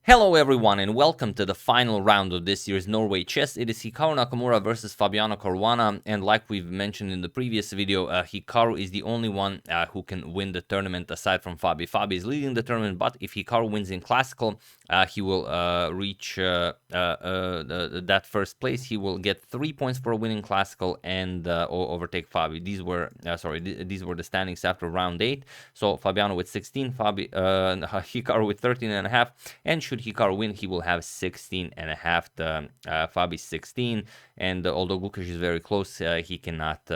Hello everyone and welcome to the final round of this year's Norway Chess. It is Hikaru Nakamura versus Fabiano Caruana, and like we've mentioned in the previous video, Hikaru is the only one who can win the tournament aside from Fabi. Fabi is leading the tournament, but if Hikaru wins in Classical, he will reach that first place. He will get 3 points for winning Classical and overtake Fabi. These were the standings after round 8. So Fabiano with 16, Hikaru with 13.5, and should Hikaru win, he will have 16.5. Fabi 16, and although Gukesh is very close, he cannot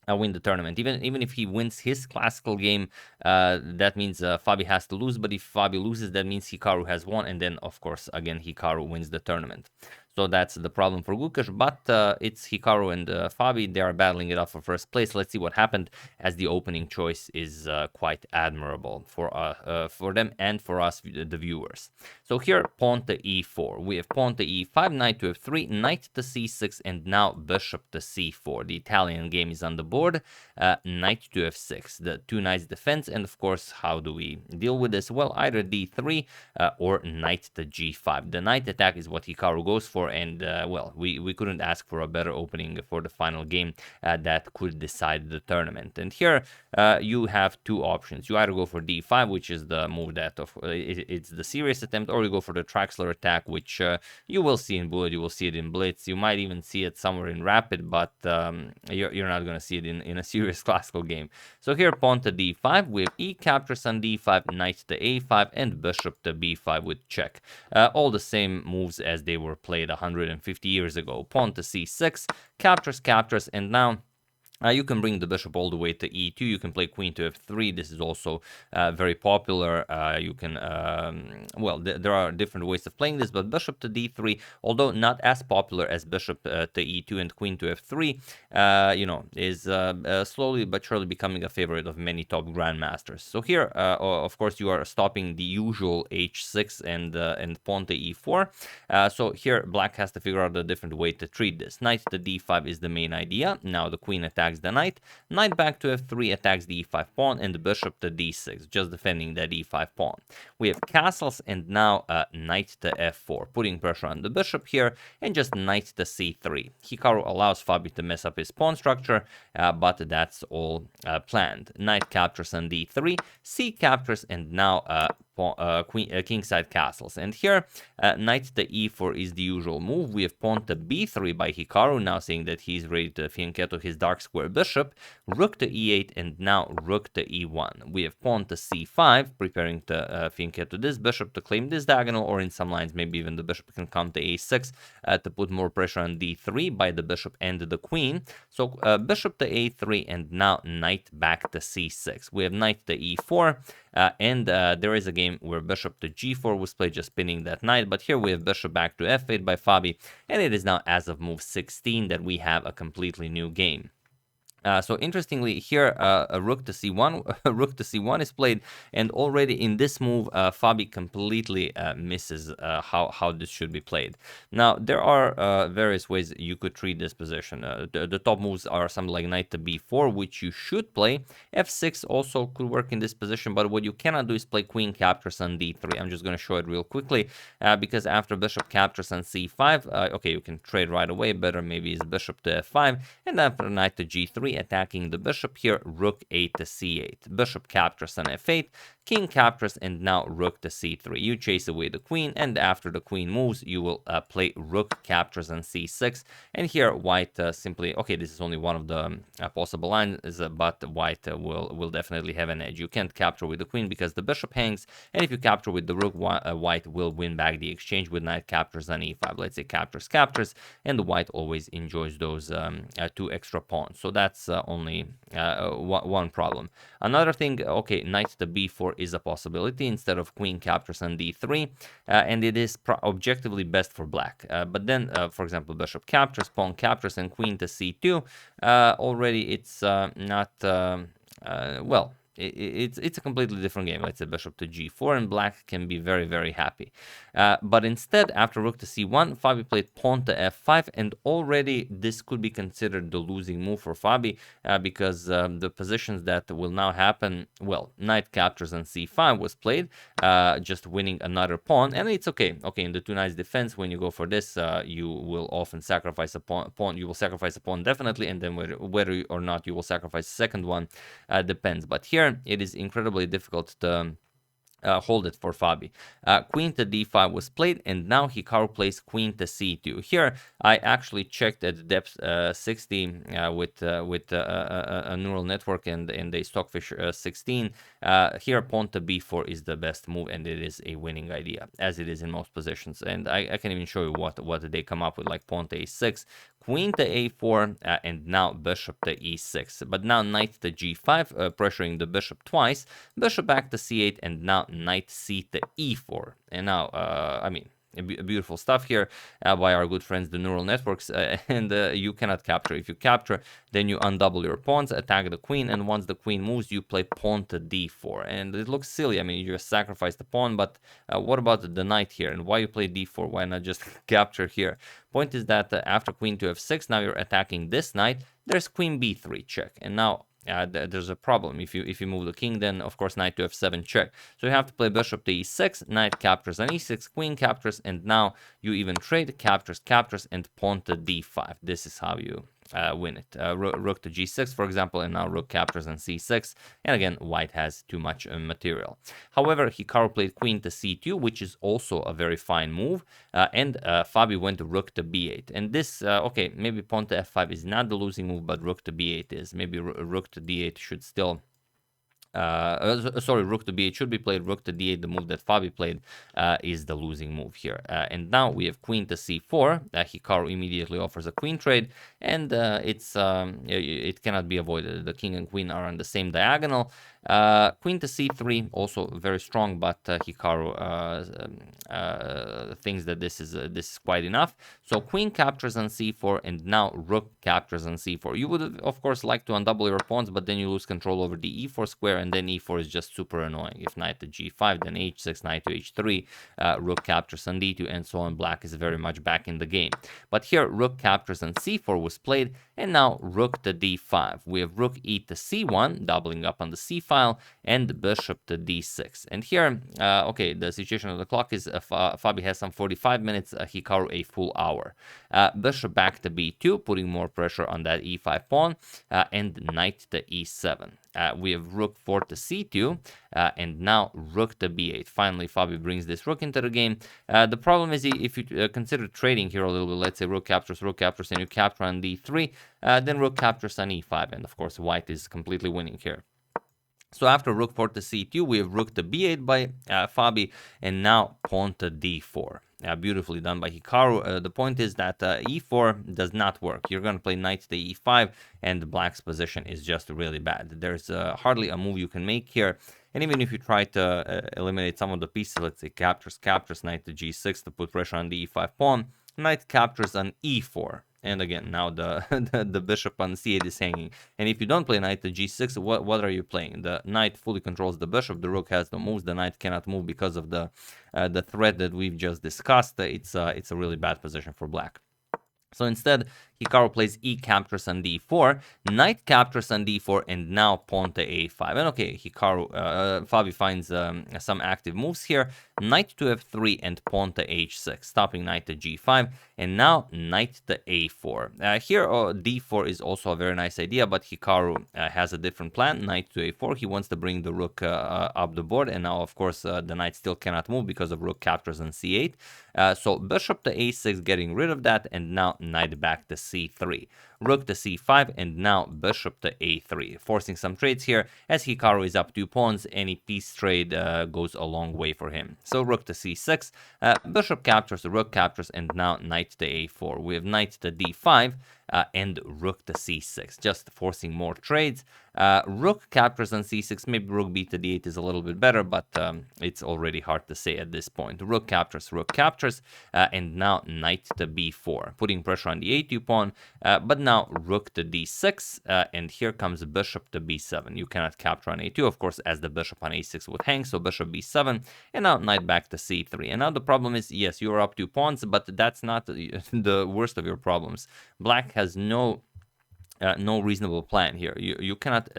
win the tournament. Even if he wins his classical game, that means Fabi has to lose. But if Fabi loses, that means Hikaru has won, and then of course again Hikaru wins the tournament. So that's the problem for Gukesh, but it's Hikaru and Fabi. They are battling it out for first place. Let's see what happened, as the opening choice is quite admirable for them and for us, the viewers. So here, pawn to e4. We have pawn to e5, knight to f3, knight to c6, and now bishop to c4. The Italian game is on the board. Knight to f6. The two knights defense, and of course, how do we deal with this? Well, either d3 or knight to g5. The knight attack is what Hikaru goes for. And well, we couldn't ask for a better opening for the final game that could decide the tournament. And here you have two options. You either go for d5, which is the move that it's the serious attempt, or you go for the Traxler attack, which you will see in Bullet, you will see it in Blitz, you might even see it somewhere in Rapid, but you're not going to see it in a serious classical game. So here, pawn to d5, we have e captures on d5, knight to a5, and bishop to b5 with check. All the same moves as they were played 150 years ago. Pawn to c6, captures, and now you can bring the bishop all the way to e2. You can play queen to f3. This is also very popular. You can, well, there are different ways of playing this, but bishop to d3, although not as popular as bishop to e2 and queen to f3, you know, is slowly but surely becoming a favorite of many top grandmasters. So here, of course, you are stopping the usual h6 and pawn to e4. So here, black has to figure out a different way to treat this. Knight to d5 is the main idea. Now the queen attacks the knight back to f3 attacks the e5 pawn, and the bishop to d6, just defending that e5 pawn. We have castles, and now knight to f4, putting pressure on the bishop here, and just knight to c3. Hikaru allows Fabi to mess up his pawn structure, but that's all planned. Knight captures on d3, c captures, and now kingside castles. And here, knight to e4 is the usual move. We have pawn to b3 by Hikaru, now saying that he's ready to fianchetto his dark square bishop. Rook to e8, and now rook to e1. We have pawn to c5, preparing to fianchetto this bishop to claim this diagonal, or in some lines, maybe even the bishop can come to a6 to put more pressure on d3 by the bishop and the queen. So bishop to a3, and now knight back to c6. We have knight to e4, and there is a game where bishop to g4 was played, just pinning that knight, but here we have bishop back to f8 by Fabi, and it is now as of move 16 that we have a completely new game. So interestingly, here a rook to c1, rook to c1 is played, and already in this move, Fabi completely misses how this should be played. Now there are various ways you could treat this position. The top moves are something like knight to b4, which you should play. f6 also could work in this position, but what you cannot do is play queen captures on d3. I'm just going to show it real quickly, because after bishop captures on c5, okay, you can trade right away. Better maybe is bishop to f5, and after knight to g3, attacking the bishop here, rook 8 to c8. Bishop captures on f8, king captures, and now rook to c3. You chase away the queen, and after the queen moves, you will play rook captures on c6. And here, white simply, okay, this is only one of the possible lines, but white will definitely have an edge. You can't capture with the queen because the bishop hangs, and if you capture with the rook, white will win back the exchange with knight captures on e5. Let's say captures, and the white always enjoys those two extra pawns. So that's only one problem. Another thing, okay, knight to b4 is a possibility instead of queen captures on d3, and it is objectively best for black. But then, for example, bishop captures, pawn captures, and queen to c2, already it's not, well, it's a completely different game. Let's say bishop to g4, and black can be very, very happy. But instead, after rook to c1, Fabi played pawn to f5, and already this could be considered the losing move for Fabi, because the positions that will now happen, well, knight captures on c5 was played, just winning another pawn, and it's okay. Okay, in the two knights defense, when you go for this, you will often sacrifice a pawn. You will sacrifice a pawn definitely, and then whether or not you will sacrifice the second one depends. But here it is incredibly difficult to hold it for Fabi. Queen to d5 was played, and now Hikaru plays queen to c2. Here, I actually checked at depth 60 with a neural network and a Stockfish 16. Here, pawn to b4 is the best move, and it is a winning idea, as it is in most positions. And I can even show you what they come up with, like pawn to a6, queen to a4, and now bishop to e6. But now knight to g5, pressuring the bishop twice, bishop back to c8, and now knight c to e4. And now, I mean, beautiful stuff here by our good friends, the neural networks, and you cannot capture. If you capture, then you undouble your pawns, attack the queen, and once the queen moves, you play pawn to d4. And it looks silly. I mean, you just sacrifice the pawn, but what about the knight here? And why you play d4? Why not just capture here? Point is that after queen to f6, now you're attacking this knight. There's queen b3 check, and now there's a problem. If you move the king, then of course knight to f7 check. So you have to play bishop to e6, knight captures on e6, queen captures, and now you even trade, captures, and pawn to d5. This is how you win it. Rook to g6, for example, and now rook captures on c6. And again, white has too much material. However, Hikaru played queen to c2, which is also a very fine move, and Fabi went rook to b8. And this, okay, maybe pawn to f5 is not the losing move, but rook to b8 is. Maybe rook to d8 should still... sorry, rook to b8 should be played. Rook to d8, the move that Fabi played, is the losing move here. And now we have queen to c4. Hikaru immediately offers a queen trade, and it cannot be avoided. The king and queen are on the same diagonal. Queen to c3, also very strong, but Hikaru thinks that this is quite enough. So queen captures on c4, and now rook captures on c4. You would, of course, like to undouble your pawns, but then you lose control over the e4 square, and then e4 is just super annoying. If knight to g5, then h6, knight to h3, rook captures on d2, and so on. Black is very much back in the game. But here, rook captures on c4 was played, and now rook to d5. We have rook e to c1, doubling up on the c file, and bishop to d6. And here, okay, the situation of the clock is Fabi has some 45 minutes, Hikaru a full hour. Bishop back to b2, putting more pressure on that e5 pawn, and knight to e7. We have rook 4 to c2, and now rook to b8. Finally, Fabi brings this rook into the game. The problem is if you consider trading here a little bit, let's say rook captures, and you capture on d3, then rook captures on e5, and of course white is completely winning here. So after rook 4 to c2, we have rook to b8 by Fabi, and now pawn to d4. Beautifully done by Hikaru. The point is that e4 does not work. You're going to play knight to e5, and black's position is just really bad. There's hardly a move you can make here. And even if you try to eliminate some of the pieces, let's say captures, knight to g6 to put pressure on the e5 pawn, knight captures on e4. And again, now the bishop on c8 is hanging. And if you don't play knight to g6, what are you playing? The knight fully controls the bishop. The rook has no moves. The knight cannot move because of the threat that we've just discussed. It's a really bad position for black. So instead, Hikaru plays e captures on d4, knight captures on d4, and now pawn to a5. And okay, Fabi finds some active moves here. Knight to f3 and pawn to h6, stopping knight to g5, and now knight to a4. Here, d4 is also a very nice idea, but Hikaru has a different plan. Knight to a4, he wants to bring the rook up the board, and now, of course, the knight still cannot move because of rook captures on c8. So bishop to a6, getting rid of that, and now knight back to c3. Rook to c5, and now bishop to a3, forcing some trades here. As Hikaru is up 2 pawns, any piece trade goes a long way for him. So rook to c6, bishop captures, rook captures, and now knight to a4. We have knight to d5, and rook to c6, just forcing more trades. Rook captures on c6, maybe rook b to d8 is a little bit better, but it's already hard to say at this point. Rook captures, and now knight to b4, putting pressure on the a2 pawn, but now rook to d6, and here comes bishop to b7. You cannot capture on a2, of course, as the bishop on a6 would hang, so bishop b7, and now knight back to c3. And now the problem is, yes, you're up 2 pawns, but that's not the worst of your problems. Black has no reasonable plan here. You cannot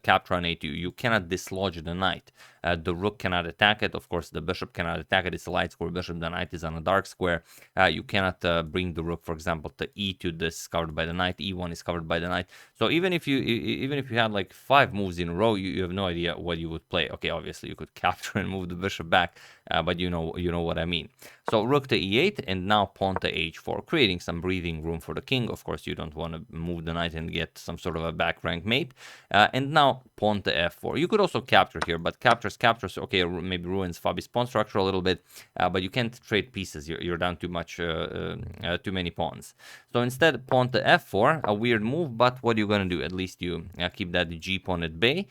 capture on a2. You cannot dislodge the knight. The rook cannot attack it. Of course, the bishop cannot attack it. It's a light square bishop. The knight is on a dark square. You cannot bring the rook, for example, to e2. This is covered by the knight. e1 is covered by the knight. So even if you had like 5 moves in a row, you have no idea what you would play. Okay, obviously you could capture and move the bishop back, but you know what I mean. So rook to e8 and now pawn to h4, creating some breathing room for the king. Of course, you don't want to move the knight and get some sort of a back rank mate. And now pawn to f4. You could also capture here, but captures, okay, maybe ruins Fabi's pawn structure a little bit, but you can't trade pieces. You're down too much, too many pawns. So instead, pawn to f4, a weird move, but what are you going to do? At least you keep that g pawn at bay.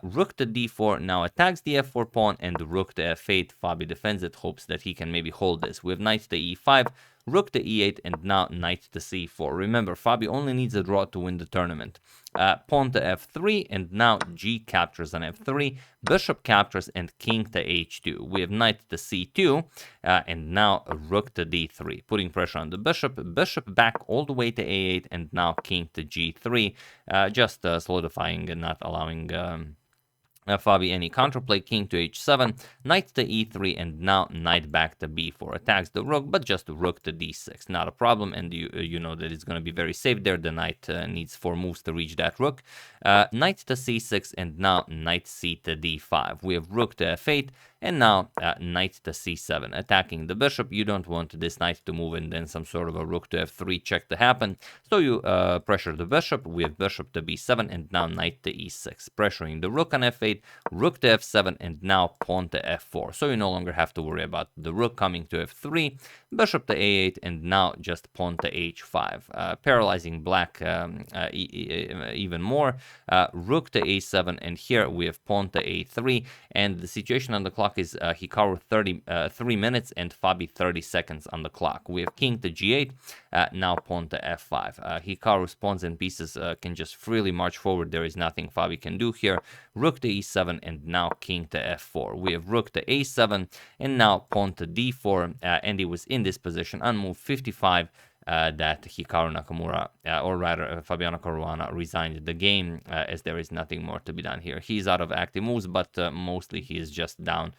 Rook to d4 now attacks the f4 pawn, and rook to f8. Fabi defends it, hopes that he can maybe hold this. We have knight to e5, rook to e8, and now knight to c4. Remember, Fabi only needs a draw to win the tournament. Pawn to f3, and now g captures on f3, bishop captures, and king to h2. We have knight to c2, and now rook to d3, putting pressure on the bishop back all the way to a8, and now king to g3, just solidifying and not allowing Fabi any counterplay. King to h7, knight to e3, and now knight back to b4. Attacks the rook, but just rook to d6. Not a problem, and you know that it's going to be very safe there. The knight needs 4 moves to reach that rook. Knight to c6, and now knight c to d5. We have rook to f8, and now knight to c7, attacking the bishop. You don't want this knight to move and then some sort of a rook to f3 check to happen. So you pressure the bishop. We have bishop to b7, and now knight to e6. Pressuring the rook on f8, rook to f7, and now pawn to f4. So you no longer have to worry about the rook coming to f3, bishop to a8, and now just pawn to h5. Paralyzing black even more. Rook to a7, and here we have pawn to a3, and the situation on the clock is Hikaru 3 minutes and Fabi 30 seconds on the clock. We have king to g8, now pawn to f5. Hikaru's pawns and pieces can just freely march forward. There is nothing Fabi can do here. Rook to e7, and now king to f4. We have rook to a7, and now pawn to d4, and it was in this position on move 55 that Hikaru Nakamura, or rather Fabiano Caruana, resigned the game, as there is nothing more to be done here. He's out of active moves, but mostly he is just down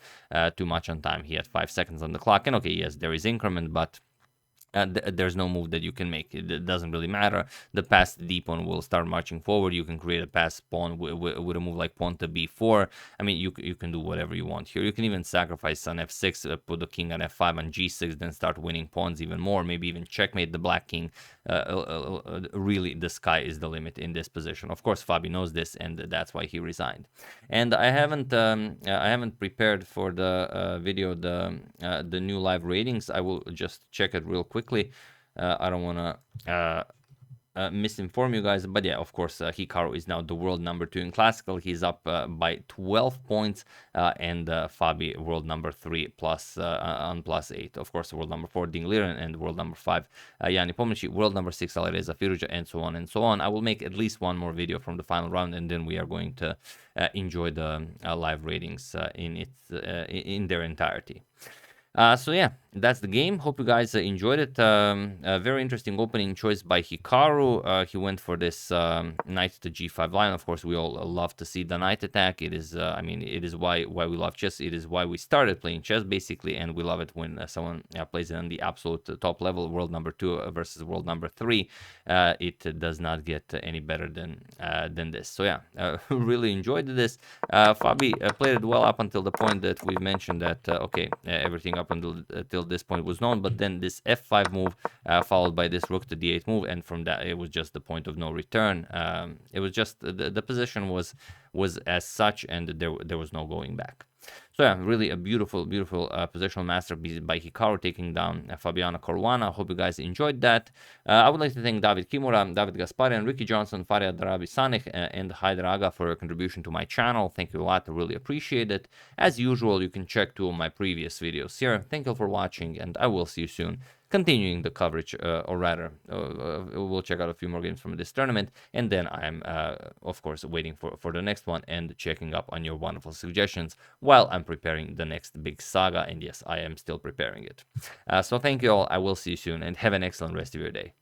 too much on time. He had 5 seconds on the clock, and okay, yes, there is increment, but there's no move that you can make. It doesn't really matter. The passed d pawn will start marching forward. You can create a passed pawn with a move like pawn to b4. I mean, you can do whatever you want here. You can even sacrifice on f6, put the king on f5 on g6, then start winning pawns even more. Maybe even checkmate the black king. Really, the sky is the limit in this position. Of course, Fabi knows this, and that's why he resigned. And I haven't prepared for the video the new live ratings. I will just check it real quickly. I don't want to misinform you guys, but yeah, of course, Hikaru is now the world number 2 in classical. He's up by 12 points, and Fabi world number 3 plus on +8. Of course, world number 4 Ding Liren, and world number 5 Yanni Pomnici, world number 6 Alireza Firouzja, and so on and so on. I will make at least one more video from the final round, and then we are going to enjoy the live ratings in their entirety. So yeah, that's the game. Hope you guys enjoyed it. A very interesting opening choice by Hikaru. He went for this knight to g5 line. Of course, we all love to see the knight attack. It is, I mean, it is why we love chess. It is why we started playing chess, basically, and we love it when someone plays it on the absolute top level. World number 2 versus world number 3. It does not get any better than this. So yeah, really enjoyed this. Fabi played it well up until the point that we mentioned that okay, everything up until this point was known, but then this f5 move followed by this rook to d8 move, and from that it was just the point of no return. It was just the position was as such, and there was no going back. So yeah, really a beautiful, beautiful positional masterpiece by Hikaru taking down Fabiano Caruana. Hope you guys enjoyed that. I would like to thank David Kimura, David Gasparian, Ricky Johnson, Faria Darabi Sanich, and Haider Aga for your contribution to my channel. Thank you a lot. I really appreciate it. As usual, you can check two of my previous videos here. Thank you for watching, and I will see you soon. Continuing the coverage, or rather, we'll check out a few more games from this tournament, and then I'm, of course, waiting for the next one and checking up on your wonderful suggestions while I'm preparing the next big saga, and yes, I am still preparing it. So thank you all. I will see you soon, and have an excellent rest of your day.